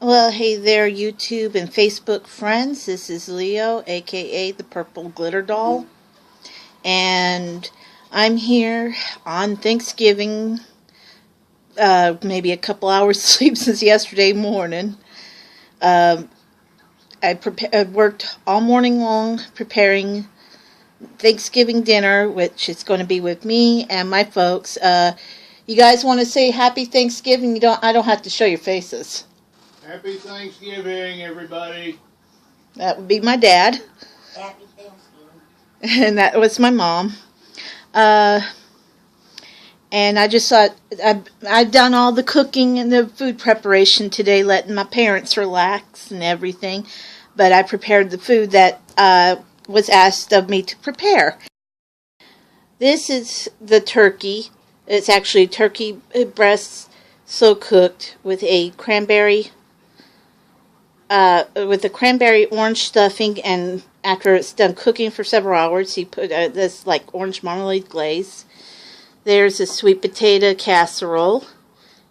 Well, hey there, YouTube and Facebook friends. This is Leo, aka the Purple Glitter Doll, and I'm here on Thanksgiving. Maybe a couple hours sleep since yesterday morning. Um, I worked all morning long preparing Thanksgiving dinner, which is going to be with me and my folks. You guys want to say Happy Thanksgiving? I don't have to show your faces. Happy Thanksgiving, everybody. That would be my dad. Happy Thanksgiving. And that was my mom. Uh, and I just thought I've done all the cooking and the food preparation today, letting my parents relax and everything. But I prepared the food that was asked of me to prepare. This is the turkey. It's actually turkey breasts slow cooked with a cranberry orange stuffing, and after it's done cooking for several hours, you put this like orange marmalade glaze. There's a sweet potato casserole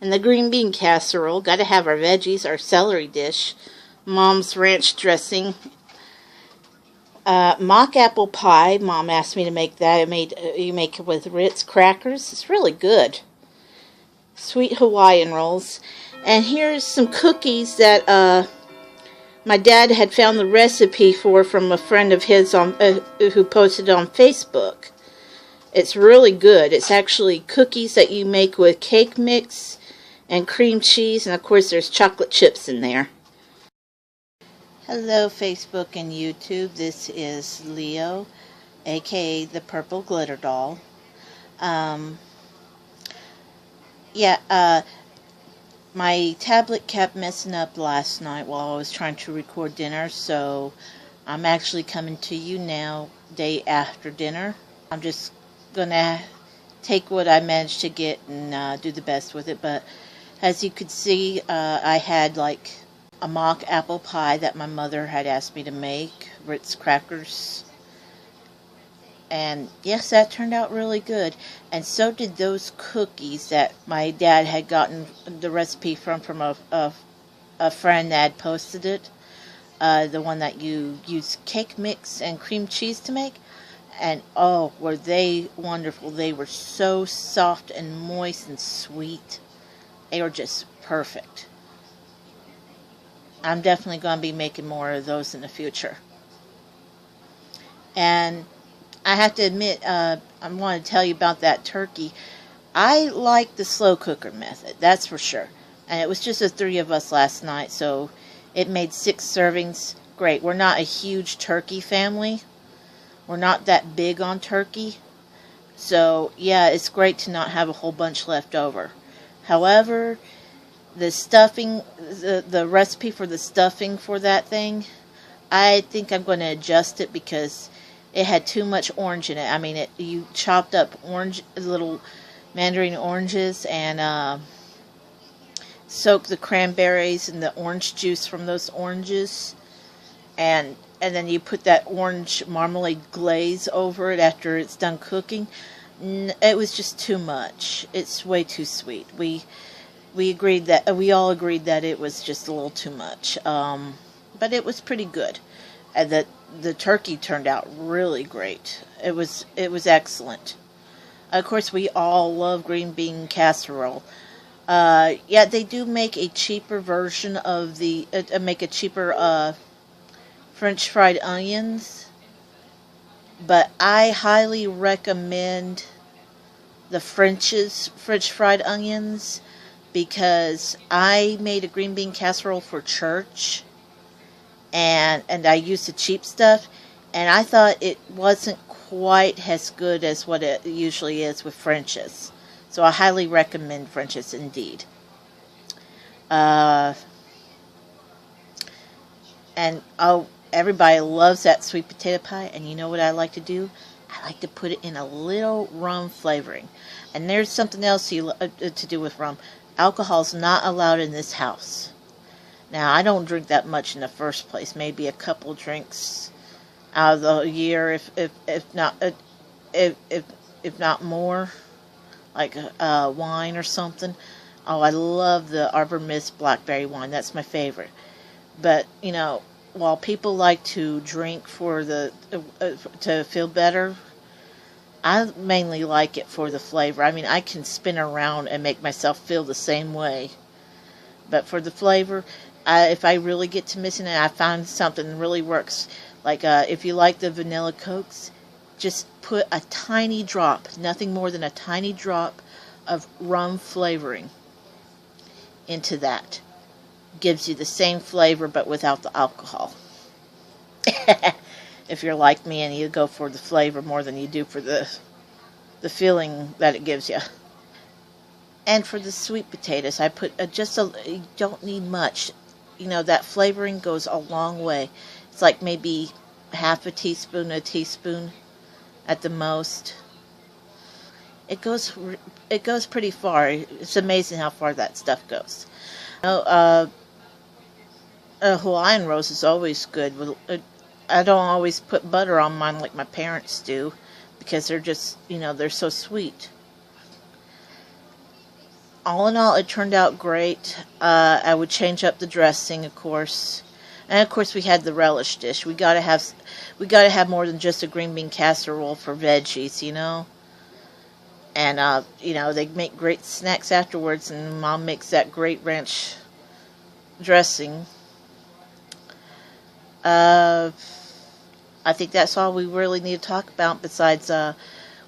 and the green bean casserole. Got to have our veggies, our celery dish, Mom's ranch dressing, mock apple pie. Mom asked me to make that. You make it with Ritz crackers. It's really good. Sweet Hawaiian rolls, and here's some cookies that my dad had found the recipe from a friend of his who posted it on Facebook. It's really good. It's actually cookies that you make with cake mix and cream cheese, and of course there's chocolate chips in there. Hello Facebook and YouTube. This is Leo, aka the Purple Glitter Doll. My tablet kept messing up last night while I was trying to record dinner, so I'm actually coming to you now, day after dinner. I'm just gonna take what I managed to get and do the best with it, but as you could see, I had like a mock apple pie that my mother had asked me to make, Ritz crackers, and yes, that turned out really good. And so did those cookies that my dad had gotten the recipe from a friend that had posted it. The one that you use cake mix and cream cheese to make. And oh, were they wonderful. They were so soft and moist and sweet. They were just perfect. I'm definitely going to be making more of those in the future. And I have to admit, I want to tell you about that turkey. I like the slow cooker method, that's for sure. And it was just the three of us last night, so it made 6 servings. Great. We're not a huge turkey family. We're not that big on turkey. So, yeah, it's great to not have a whole bunch left over. However, the stuffing, the recipe for the stuffing for that thing, I think I'm going to adjust it because it had too much orange in it. I mean, you chopped up little mandarin oranges and soaked the cranberries and the orange juice from those oranges, and then you put that orange marmalade glaze over it after it's done cooking. It was just too much. It's way too sweet. We all agreed that it was just a little too much. But it was pretty good. And the turkey turned out really great. It was excellent. Of course, we all love green bean casserole. They do make a cheaper version of make a cheaper French fried onions, but I highly recommend the French fried onions, because I made a green bean casserole for church, and I used the cheap stuff, and I thought it wasn't quite as good as what it usually is with French's. So I highly recommend French's indeed. Everybody loves that sweet potato pie, and you know what I like to do? I like to put it in a little rum flavoring. And there's something else to do with rum. Alcohol's not allowed in this house. Now, I don't drink that much in the first place. Maybe a couple drinks out of the year, if not more, like wine or something. Oh, I love the Arbor Mist blackberry wine. That's my favorite. But, while people like to drink for to feel better, I mainly like it for the flavor. I mean, I can spin around and make myself feel the same way. But for the flavor, if I really get to missing it, I find something that really works. Like if you like the vanilla cokes, just put a tiny drop, nothing more than a tiny drop of rum flavoring into that. Gives you the same flavor but without the alcohol. If you're like me and you go for the flavor more than you do for the feeling that it gives you. And for the sweet potatoes, I put you don't need much. That flavoring goes a long way. It's like maybe half a teaspoon at the most. It goes pretty far. It's amazing how far that stuff goes. Hawaiian rolls is always good. I don't always put butter on mine like my parents do because they're just, they're so sweet. All in all, it turned out great. I would change up the dressing, of course. And of course we had the relish dish. We gotta have more than just a green bean casserole for veggies, And they make great snacks afterwards, and Mom makes that great ranch dressing. I think that's all we really need to talk about besides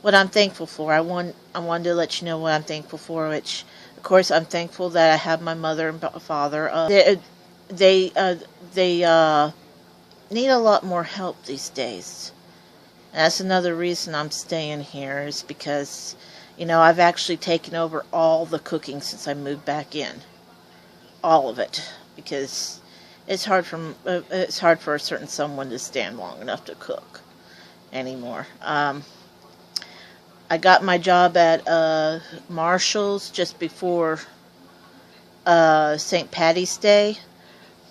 what I'm thankful for. I wanted to let you know what I'm thankful for, which, of course, I'm thankful that I have my mother and father. They need a lot more help these days. And that's another reason I'm staying here is because, I've actually taken over all the cooking since I moved back in. All of it. Because it's hard for a certain someone to stand long enough to cook anymore. I got my job at Marshall's just before St. Patty's Day.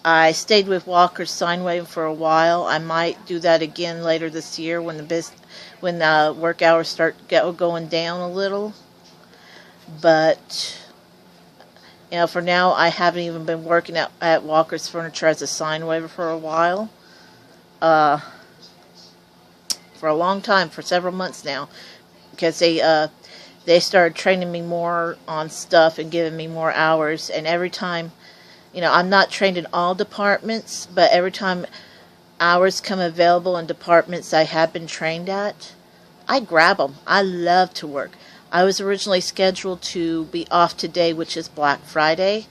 I stayed with Walker's Sign Wave for a while. I might do that again later this year when the work hours start going down a little. But for now, I haven't even been working at Walker's Furniture as a sign waver for a while. For a long time, for several months now. Because they started training me more on stuff and giving me more hours. And every time, I'm not trained in all departments, but every time hours come available in departments I have been trained at, I grab them. I love to work. I was originally scheduled to be off today, which is Black Friday.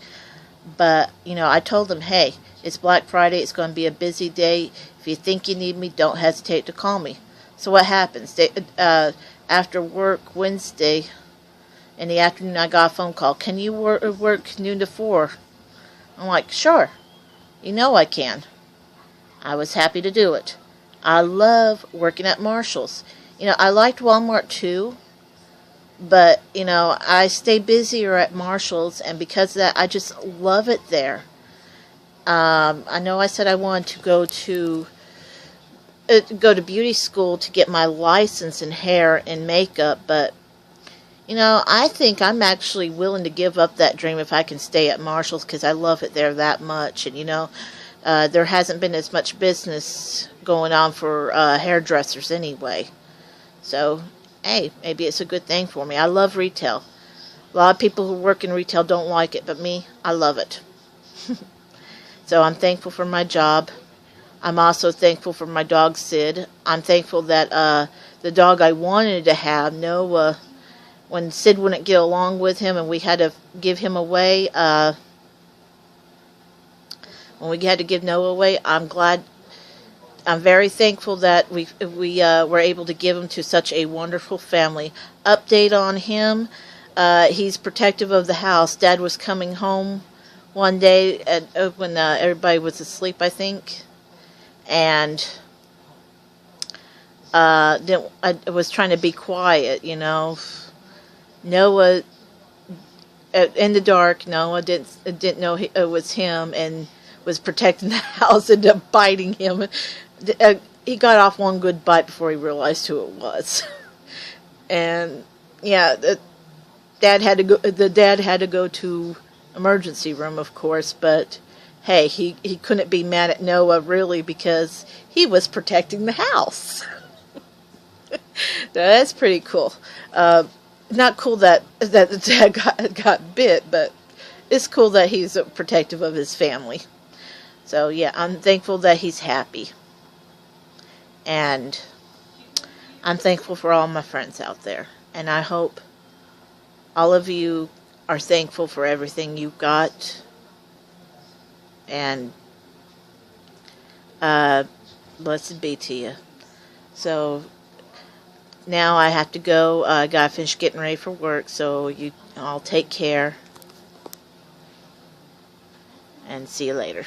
But, I told them, hey, it's Black Friday. It's going to be a busy day. If you think you need me, don't hesitate to call me. So what happens? After work Wednesday in the afternoon, I got a phone call. Can you work noon to 4? I'm like, sure. I can. I was happy to do it. I love working at Marshall's. I liked Walmart too. But, I stay busier at Marshall's, and because of that, I just love it there. I know I said I wanted to go to beauty school to get my license in hair and makeup, but, I think I'm actually willing to give up that dream if I can stay at Marshall's because I love it there that much. And, there hasn't been as much business going on for hairdressers anyway. So, hey, maybe it's a good thing for me. I love retail. A lot of people who work in retail don't like it, but me, I love it. So I'm thankful for my job. I'm also thankful for my dog, Sid. I'm thankful that the dog I wanted to have, Noah, when Sid wouldn't get along with him and we had to give him away, when we had to give Noah away, I'm very thankful that we were able to give him to such a wonderful family. Update on him, he's protective of the house. Dad was coming home one day when everybody was asleep, I think, and I was trying to be quiet, Noah, in the dark, Noah didn't know it was him and was protecting the house, ended up biting him. He got off one good bite before he realized who it was. And, yeah, Dad had to go. The dad had to go to emergency room, of course, but hey, he couldn't be mad at Noah really because he was protecting the house. That's pretty cool. Not cool that the dad got bit, but it's cool that he's protective of his family. So yeah, I'm thankful that he's happy, and I'm thankful for all my friends out there, and I hope all of you are thankful for everything you got, and blessed be to you. So now I have to go. I gotta finish getting ready for work, so you all take care, and see you later.